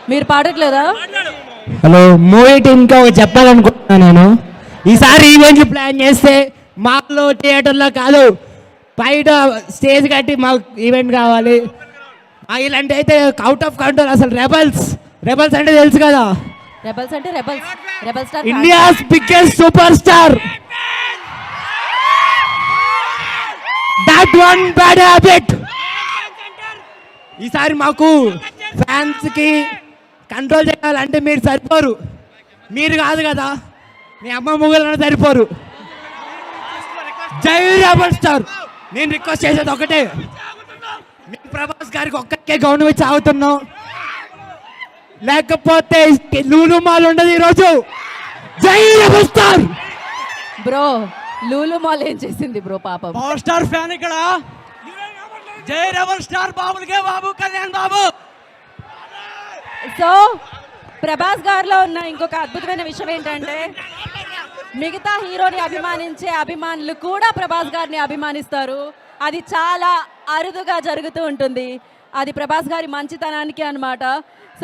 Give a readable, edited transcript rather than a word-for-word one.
మీరు పాడట్లేదా? Hello, movie టీమ్కి ఒక చెప్పాలనుకుంటున్నాను నేను. ఈసారి ఈవెంట్లు ప్లాన్ చేస్తే మాల్లో థియేటర్లో కాదు, బయట స్టేజ్ కట్టి మాకు ఈవెంట్ కావాలి. ఇలాంటి అయితే అవుట్ ఆఫ్ కంట్రోల్. అసలు రెబల్స్ అంటే తెలుసు కదా, రెబల్స్ అంటే rebel star India's biggest super star. That one bad habit. ఈసారి మాకు ఫ్యాన్స్కి కంట్రోల్ చేయాలంటే మీరు సరిపోరు. మీరు కాదు కదా, మీ అమ్మ మొగులన్నా సరిపోరు. జై రెబల్ స్టార్. నేను రిక్వెస్ట్ చేసేది ఒకటే, మేము ప్రభాస్ గారికి ఒక్కరికే గౌరవం ఇచ్చి ఆగుతున్నాం, లేకపోతే లూలు మాల్ ఉండదు ఈరోజు. జై rebel star. Bro, Lulu mall ఏం చేసింది బ్రో పాపం? పవర్ స్టార్ ఫ్యాన్ ఇక్కడ. జై రెబల్ స్టార్ బాబులకే బాబు, కళ్యాణ్ బాబు. సో ప్రభాస్ గారిలో ఉన్న ఇంకొక అద్భుతమైన విషయం ఏంటంటే, మిగతా హీరోని అభిమానించే అభిమానులు కూడా ప్రభాస్ గారిని అభిమానిస్తారు. అది చాలా అరుదుగా జరుగుతూ ఉంటుంది. అది ప్రభాస్ గారి మంచితనానికి అన్నమాట.